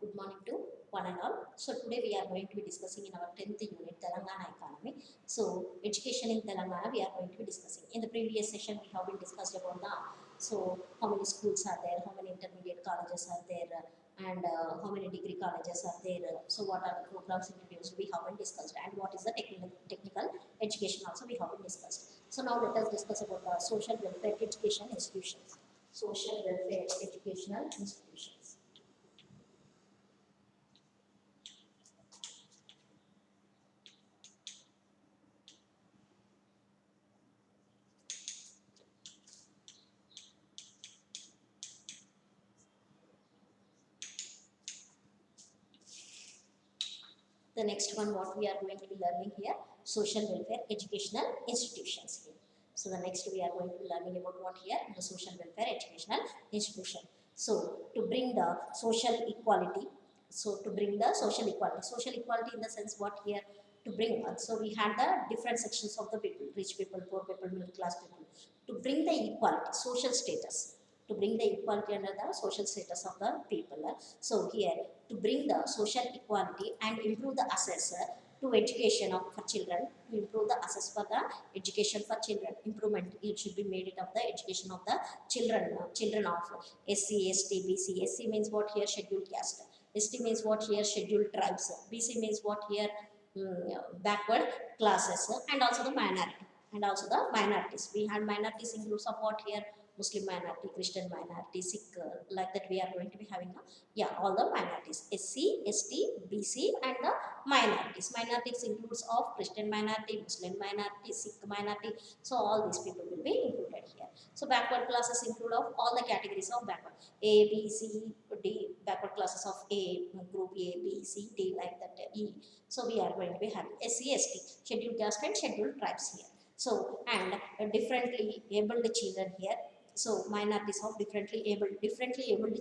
Good morning to one and all. So today we are going to be discussing in our 10th unit Telangana economy. So education in Telangana we are going to be discussing. In the previous session we have been discussed about the how many schools are there, how many intermediate colleges are there, and how many degree colleges are there. So what are the programs introduced we have been discussed, and what is the technical education also we have been discussed. So now let us discuss about the social welfare education institutions. Social welfare educational institutions. The next one what we are going to be learning here, social welfare educational institutions here. So the next we are going to be learning about what here, the social welfare educational institution. So to bring the social equality, social equality in the sense what here to bring, so we had the different sections of the people, rich people, poor people, middle class people, to bring the equality, social status, to bring the equality under the social status of the people. So here to bring the social equality and improve the access to education of for children, to improve the access for the education for children, improvement it should be made it of the education of the children of SC, ST, BC. SC means what here, scheduled caste. ST means what here, scheduled tribes. BC means what here, backward classes, and also the minority, and also the minorities. We had minorities in groups of what here, Muslim minority, Christian minority, Sikh, like that we are going to be having now. Yeah, all the minorities, SC, ST, BC, and the minorities. Minorities includes of Christian minority, Muslim minority, Sikh minority. So all these people will be included here. So backward classes include of all the categories of backward. A, B, C, D, backward classes of A, group A, B, C, D, like that, E. So we are going to be having SC, ST, scheduled caste and scheduled tribes here. So, and differently abled children here. So minorities of differently abled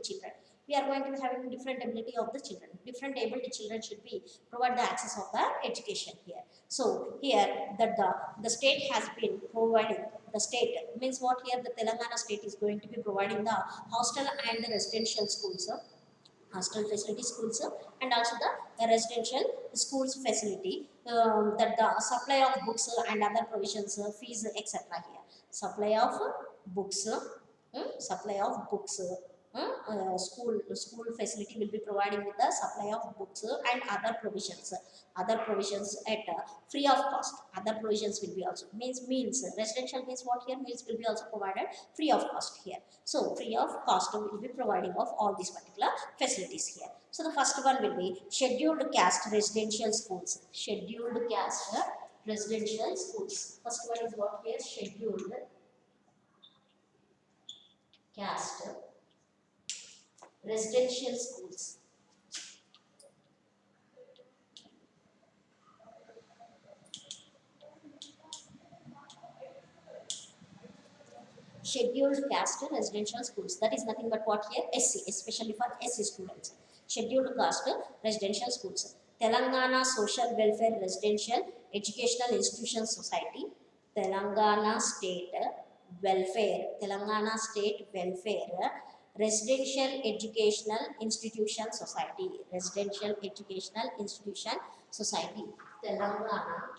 children. We are going to be having different ability of the children. Different abled children should be provide the access of the education here. So here that the state has been providing, the state means what here, the Telangana state is going to be providing the hostel and the residential schools, hostel facility schools, and also the residential schools facility, that the supply of books and other provisions, fees, etc. here. Supply of books, supply of books, school facility will be providing with the supply of books and other provisions at free of cost. Other provisions will be also means meals, residential means what here, meals will be also provided free of cost here. So free of cost will be providing of all these particular facilities here. So the first one will be scheduled caste residential schools. Scheduled caste residential schools. First one is what here, scheduled caste residential schools. Scheduled caste residential schools, that is nothing but what here, SC, especially for SC students. Scheduled caste residential schools. Telangana Social Welfare Residential Educational Institution Society. Telangana State Welfare Residential Educational Institution Society. Residential Educational Institution Society, Telangana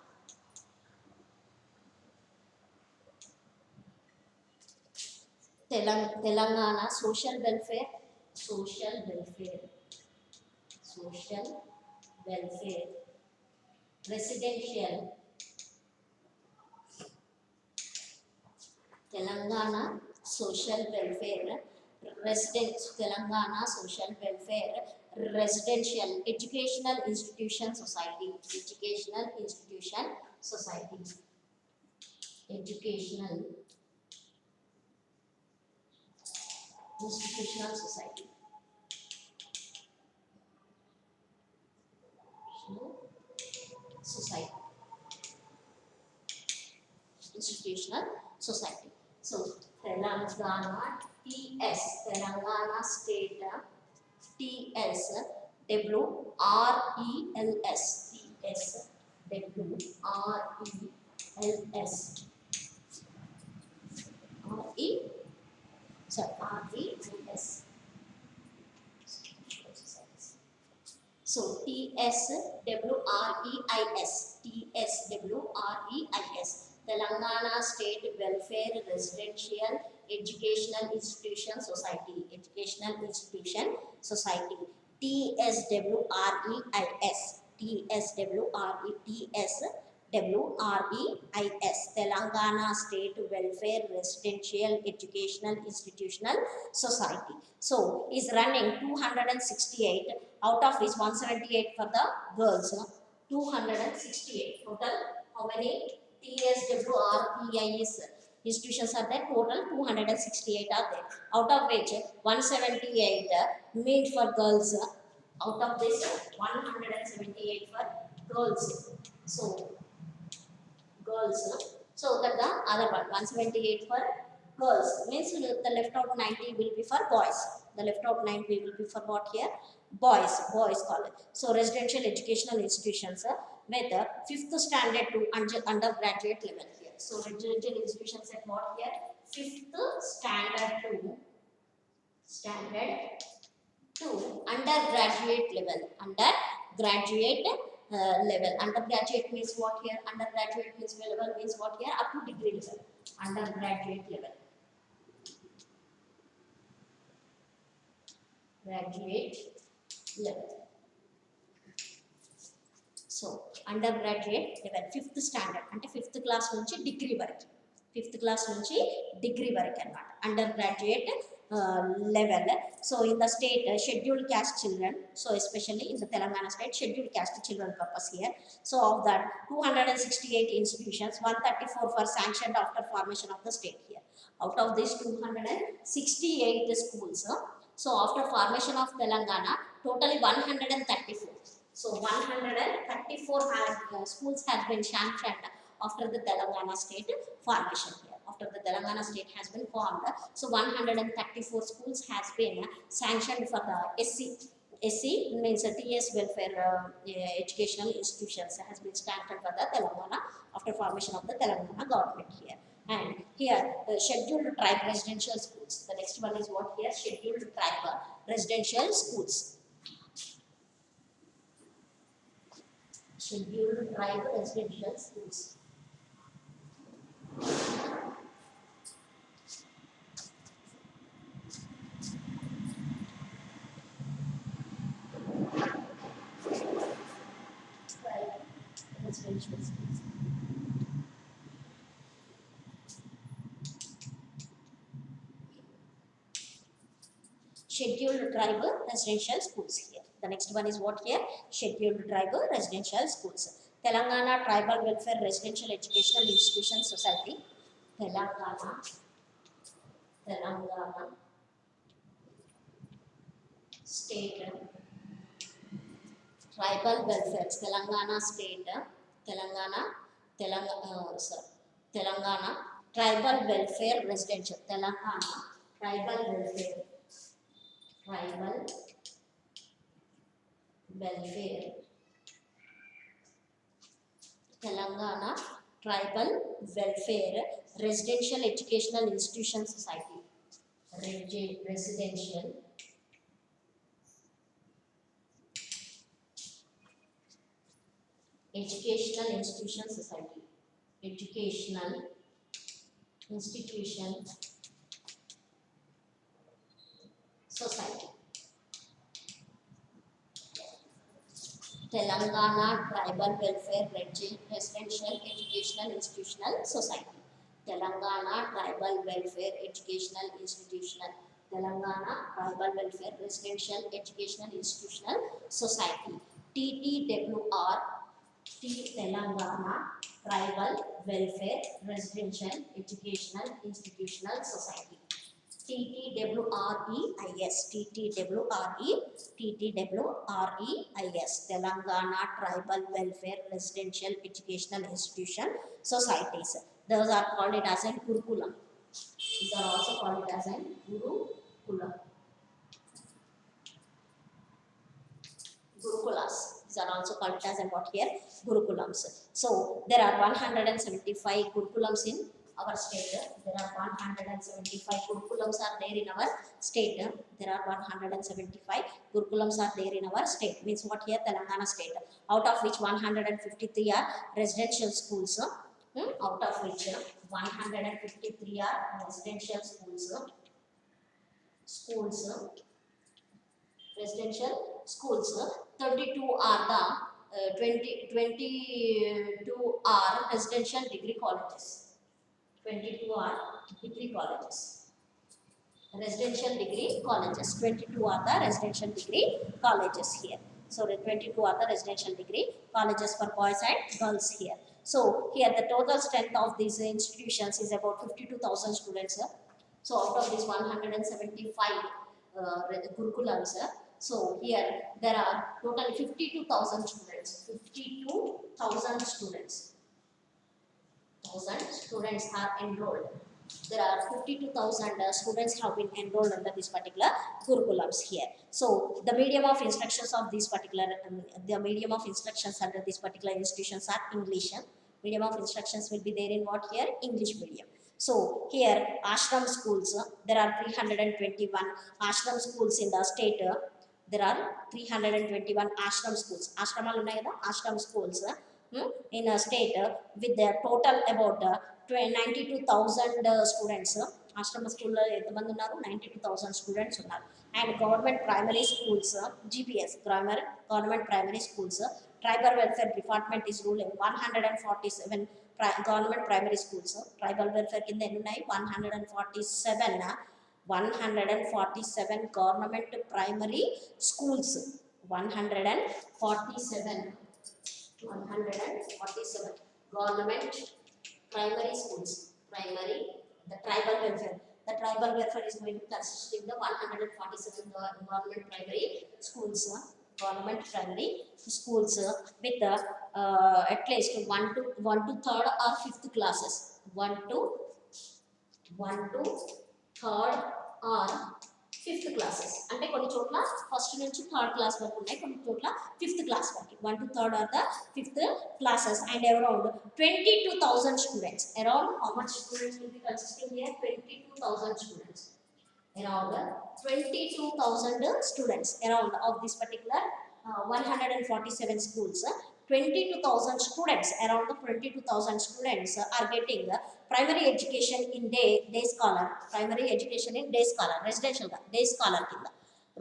Social Welfare, Social Welfare Residential, Telangana Social Welfare Telangana Social Welfare Residential Educational Institution Society. Educational Institution Society. Educational Institutional Society. Society. Institutional Society. So Telangana TS, Telangana State TS WRELS, TS WRELS, RE, sorry, RELS. So TSWREIS, TSWREIS, Telangana State Welfare Residential Educational Institution Society, Educational Institution Society, TSWREIS, TSWREIS, Telangana State Welfare Residential Educational Institutional Society. So is running 268, out of which 178 for the girls. 268 total. How many TSWREIS institutions are there? Total 268 are there. Out of which 178 meant for girls. Out of this 178 for girls. So girls. So that the other one 178 for girls means the left out 90 will be for boys. The left out 90 will be for what here? Boys college. So residential educational institutions with 5th standard to undergraduate level here. So residential institutions at what here? 5th standard to undergraduate level. Undergraduate means what here? Undergraduate means level means what here? Up to degree level. Undergraduate level. Graduate level. So undergraduate level 5th standard అంటే 5th class నుంచి degree వరకు 5th class నుంచి degree వరకు అన్నమాట undergraduate level. So in the state scheduled caste children, so especially in the Telangana state scheduled caste children purpose here. So of that 268 institutions, 134 were sanctioned after formation of the state here. Out of these 268 schools, so after formation of Telangana, totally 134. So 134 schools have been sanctioned after the Telangana state formation here. After the Telangana state has been formed, so 134 schools has been sanctioned for the SC means TS welfare educational institutions has been sanctioned for the Telangana after formation of the Telangana government here. And here scheduled tribe residential schools. The next one is what here? Scheduled tribe residential schools. Scheduled tribe residential schools. Tribe residential schools. Scheduled tribe residential schools here. The next one is what here? Scheduled tribe residential schools. Telangana Tribal Welfare Residential Educational Institution Society. Telangana State Tribal Welfare. Telangana Tribal Welfare Residential. Telangana Tribal Welfare Telangana Tribal Welfare Residential Educational Institution Society. Residential Educational Institution Society. Educational Institution Society. Telangana Tribal Welfare Residential Educational Institutional Society. Telangana Tribal Welfare Educational Institutional. Telangana Tribal Welfare Residential Educational Institutional Society. TTWR. Telangana Tribal Welfare Residential Educational Institutional Society. TTWREIS. Telangana Tribal Welfare Residential Educational Institution Societies. Those are called it as a Gurukulam. These are also called it as a Gurukulam. Gurukulas. These are also called as and what here? Gurukulams. So there are 175 Gurukulams in our state. There are 175 Gurukulams are there in our state. There are 175 Gurukulams are there in our state. Means what here? Telangana state. Out of which 153 are residential schools. Out of which 153 are residential schools. Residential schools. 32 are the 22 are residential degree colleges. 22 are degree colleges. Residential degree colleges. 22 are the residential degree colleges here. So the 22 are the residential degree colleges for boys and girls here. So here the total strength of these institutions is about 52,000 students. So out of these 175 Gurukulams, so here there are totally 52,000 students. 52,000 students. 1,000 students are enrolled. There are 52,000 students have been enrolled under this particular Gurukulams here. So the medium of instructions of these particular, the medium of instructions under these particular institutions are English. Medium of instructions will be there in what here? English medium. So here ashram schools, there are 321 ashram schools in the state. There are 321 ashram schools. Ashramalu unnai kada? Ashram schools in a state with their total about 92,000 students. Ashrama school lo entamandi unnaru? 92,000 students unnaru. And government primary schools, GPS, government primary schools, tribal welfare department is ruling 147 government primary schools. Tribal welfare కింద ఎన్ని ఉన్నాయి? 147 government primary schools. 147 government primary schools. The tribal welfare is going to consist in the 147 government primary schools. Government primary schools with at least 1 to 3rd or 5th classes. 1 to 3rd or 5th classes. అంటే కొన్ని చోట్ల first నుంచి 3rd class వరకు ఉన్నాయి, కొన్ని చోట్ల 5th class వరకు. 1 to 3rd or the 5th classes and around 22,000 students. Around how much students will be consisting here? 22,000 students. Around 22,000 students around of this particular 147 schools. 22,000 students, around the 22,000 students are getting primary education in day scholar. Primary education in day scholar, residential day scholar కింద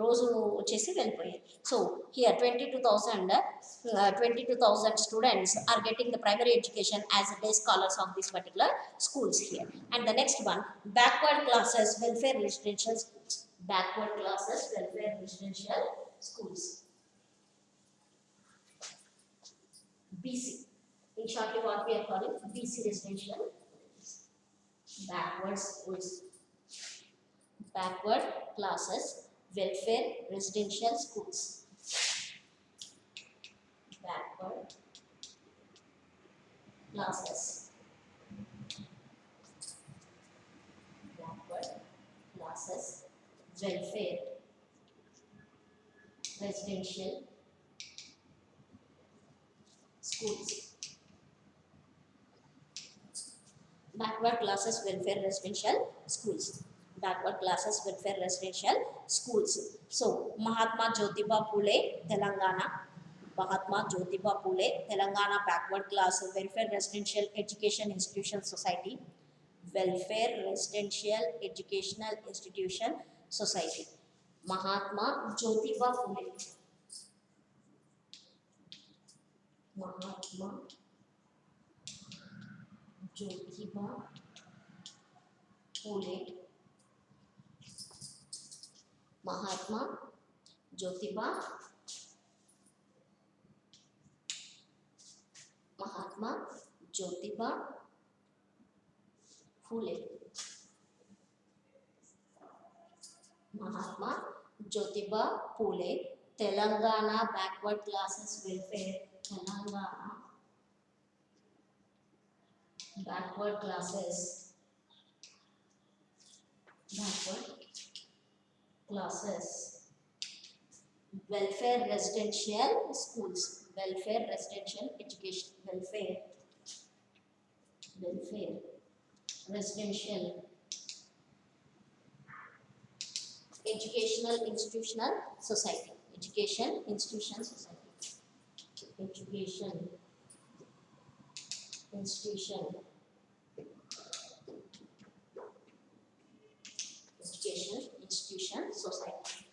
రోజు వచ్చేసి వెళ్ళిపోయాయి. So here 22,000 students are getting the primary education as day scholars of these particular schools here. And the next one, backward classes welfare residential schools. Backward classes welfare residential schools. BC. In shortly what we are calling BC residential. Backward schools. Backward classes welfare residential schools. Backward classes. Backward classes welfare residential schools. Backward classes welfare residential schools. Backward classes welfare residential schools. So Mahatma Jyotiba Phule, Telangana. Mahatma Jyotiba Phule, Telangana Backward Class Welfare Residential Education Institution Society. Welfare Residential Educational Institution Society. Mahatma Jyotiba Phule. Mahatma Jyotiba Phule. Mahatma Jyotiba Phule. Mahatma Jyotiba Phule, Telangana Backward Classes Welfare. Telangana Backward Classes Welfare Residential Schools. Welfare Residential Education. Welfare residential, educational institutional society, education institution society, education institution, education institution society,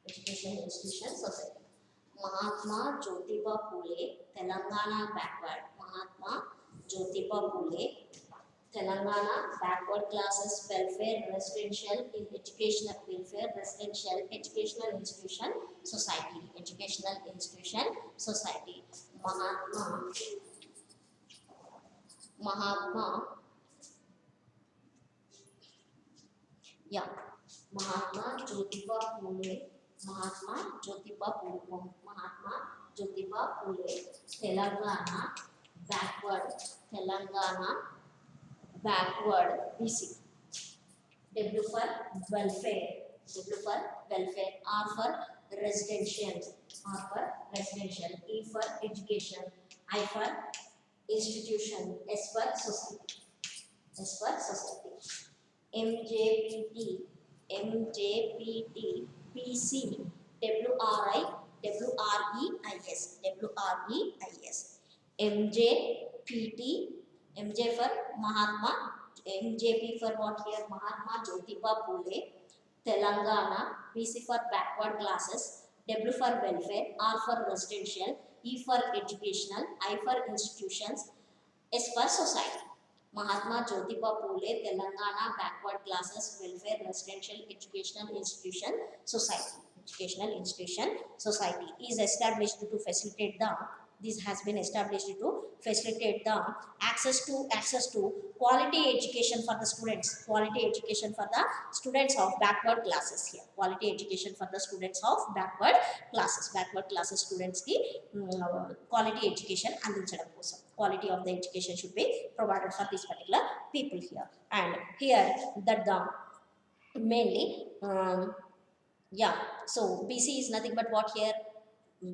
education institution society. Mahatma Jyotiba Phule, Telangana backward. Mahatma Jyotiba Phule, Telangana backward classes welfare residential in educational welfare residential educational institution society, educational institution society. Mahatma yeah Mahatma Jyotiba Phule, Mahatma Jyotiba Phule, Mahatma Jyotiba Phule, Telangana backward, Telangana backward BC. W for welfare, W for welfare, R for residential, R for residential, E for education, I for institution, S for society, S for society. MJPT, MJPT, PC, WRI, WREIS, WREIS. MJPT, MJ for Mahatma, MJP for what here? Mahatma Jyotiba Phule, Telangana, PC for backward classes, W for welfare, R for residential, E for educational, I for institutions, S for society. Mahatma Jyotiba Phule, Telangana backward classes welfare residential educational institution society. Educational institution society is established to facilitate the this has been established to facilitate the access to quality education for the students, quality education for the students of backward classes here, quality education for the students of backward classes students ki quality education అందించడం కోసం quality of the education should be provided for these particular people here. And here that the mainly so BC is nothing but what here?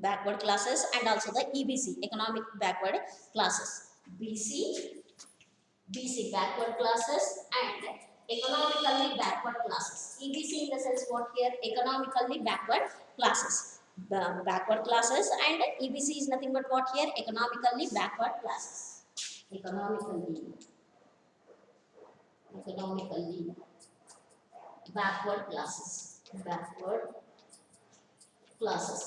Backward classes and also the EBC, economic backward classes. BC backward classes and economically backward classes. EBC in the sense what here? Economically backward classes. Backward classes and EBC is nothing but what here? Economically backward classes. Economically backward classes. Backward classes.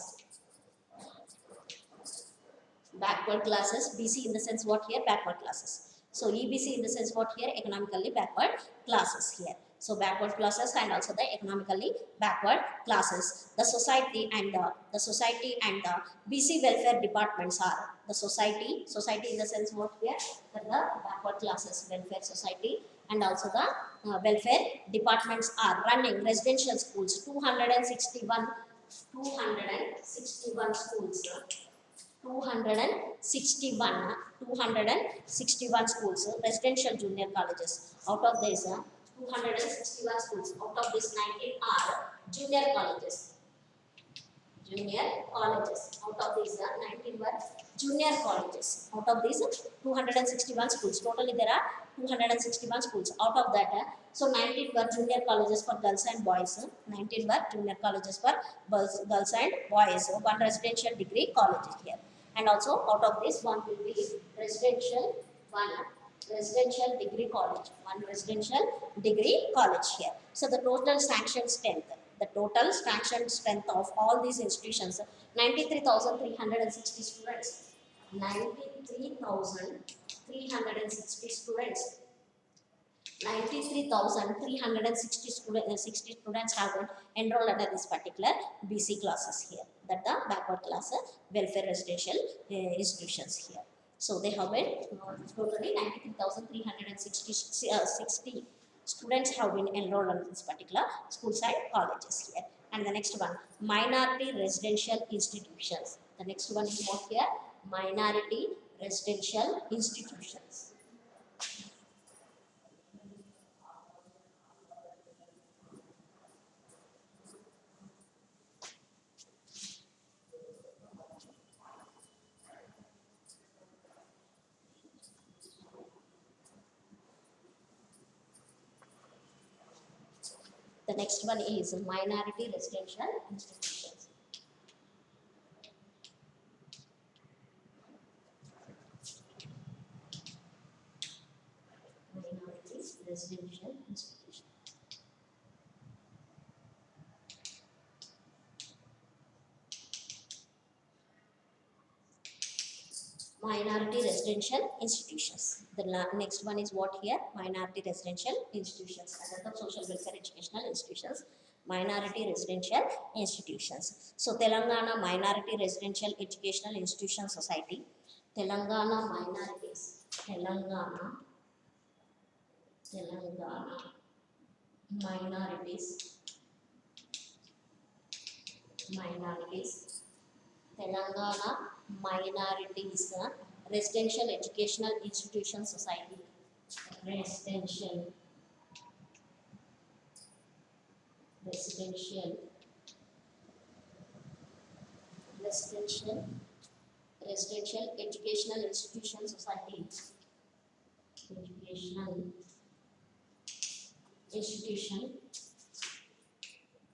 Backward classes. BC in the sense what here? Backward classes. So EBC in the sense what here? Economically backward classes here. So backward classes and also the economically backward classes. The society and the BC welfare departments are the society in the sense what here? The backward classes welfare society and also the welfare departments are running residential schools 261 schools. 261 schools, residential junior colleges. Out of this, 261 schools. Out of this, 19 are junior colleges. Out of these, 19 were junior colleges. Out of these, 261 schools. Totally, there are 261 schools. Out of that, so 19 were junior colleges for girls and boys. 19 were junior colleges for girls and boys. One residential degree college here. And also out of this one will be residential degree college, one residential degree college here. So the total sanctioned strength of all these institutions 93,360 students. 93,360 students. 93,360 students have been enrolled under this particular BC classes here, that the backward class welfare residential institutions here. So they have been totally 93,360 students have been enrolled in this particular school side colleges here. And the next one, minority residential institutions. The next one is what here? Minority residential institutions. The next one is minority residential institutions. Minority residential institutions. Minority residential institutions. The next one is what here? Minority residential institutions. Another social welfare educational institutions. Minority residential institutions. So Telangana Minority Residential Educational Institution Society. Telangana minorities. Telangana minorities. Telangana Minorities Residential Educational Institution Society. Residential Residential Educational Institution Society. Educational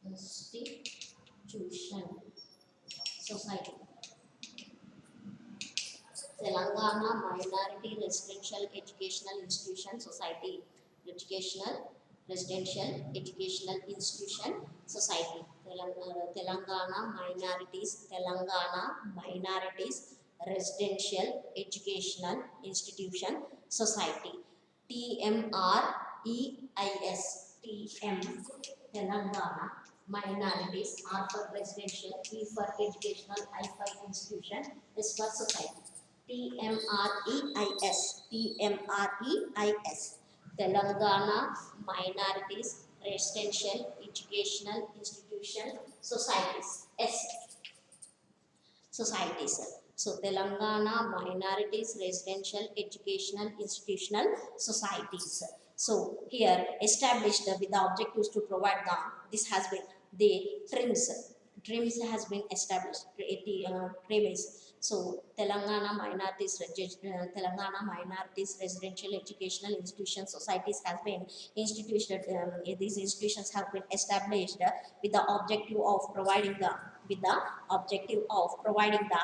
Institution Society. Telangana Minority Residential Educational Institution Society. Residential Educational Institution Society. Telangana Minorities Residential Educational Institution Society. TMREIS. Telangana minorities are for residential, E for educational, I for institution, S for society. TMREIS. Telangana minorities residential educational institution societies. S. Societies. So Telangana minorities residential educational institutional societies. So here established with the objectives to provide the, this has been the TRIMS has been established. TRIMS. So Telangana minorities residential educational institution societies has been instituted. These institutions have been established with the objective of providing the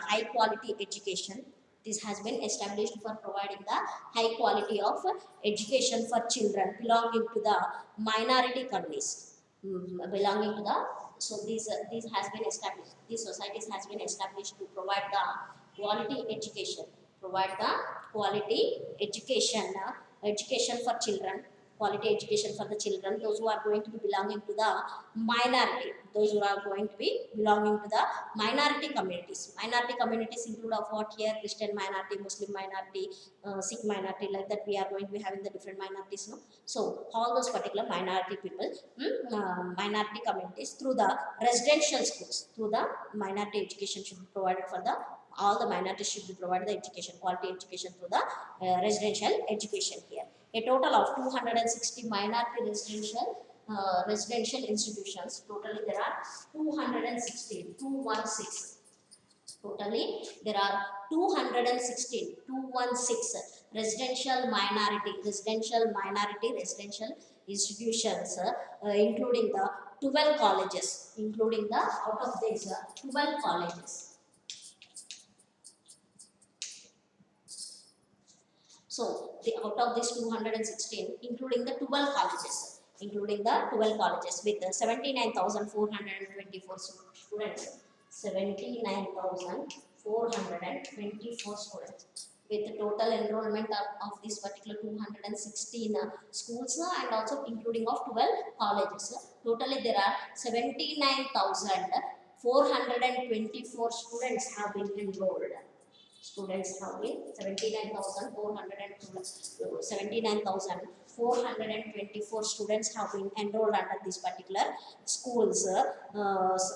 high quality education. This has been established for providing the high quality of education for children belonging to the minority communities. Belonging to the, so these has been established. These societies has been established to provide the quality education. Education for children. Quality education for the children, those who are going to be belonging to the minority, minority communities. Minority communities include of what here? Christian minority, Muslim minority, Sikh minority, like that we are going to be having the different minorities, no? So all those particular minority people, minority communities, through the residential schools, through the minority education should be provided for the, all the minorities should be provided the education, quality education through the residential education here. A total of 260 minority residential institutions. Totally there are 216. Totally there are 216 residential minority residential institutions, including the 12 colleges, out of these 12 colleges. So out of this 216, including the 12 colleges, with 79,424 students, 79,424 students, with the total enrollment of this particular 216 schools, and also including of 12 colleges. Totally there are 79,424 students have been enrolled. 79,424 students have been enrolled under this particular schools.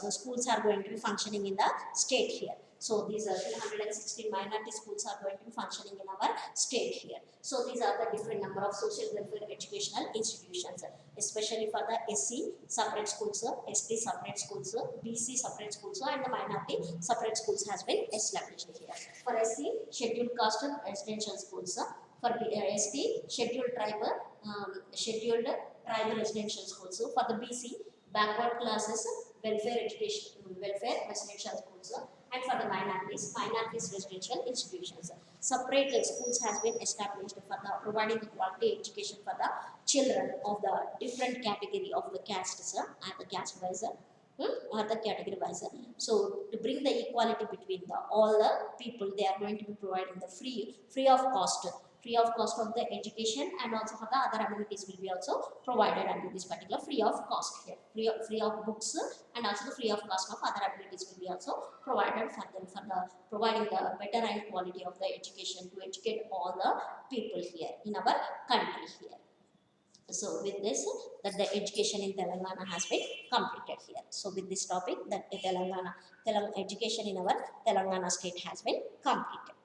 Schools are going to be functioning in the state here. So these are 216 minority schools are going to be functioning in our state here. So these are the different number of social welfare educational institutions, especially for the SC separate schools, ST separate schools, BC separate schools, and the minority separate schools has been established here. For SC, scheduled caste residential schools. For ST, scheduled tribe tribal residential schools. So for the BC, backward classes, welfare education, welfare residential schools, and for the minorities residential institutions. Separate schools has been established for the providing the quality education for the children of the different category of the castes and the caste wise or the category wise. So to bring the equality between the all the people, they are going to be providing the free of cost of the education, and also for the other amenities will be also provided under this particular free of cost here. Free of books and also the free of cost of other amenities will be also provided for them for the providing the better and quality of the education to educate all the people here in our country here. So with this, that the education in Telangana has been completed here. So with this topic, that the Telangana education in our Telangana state has been completed.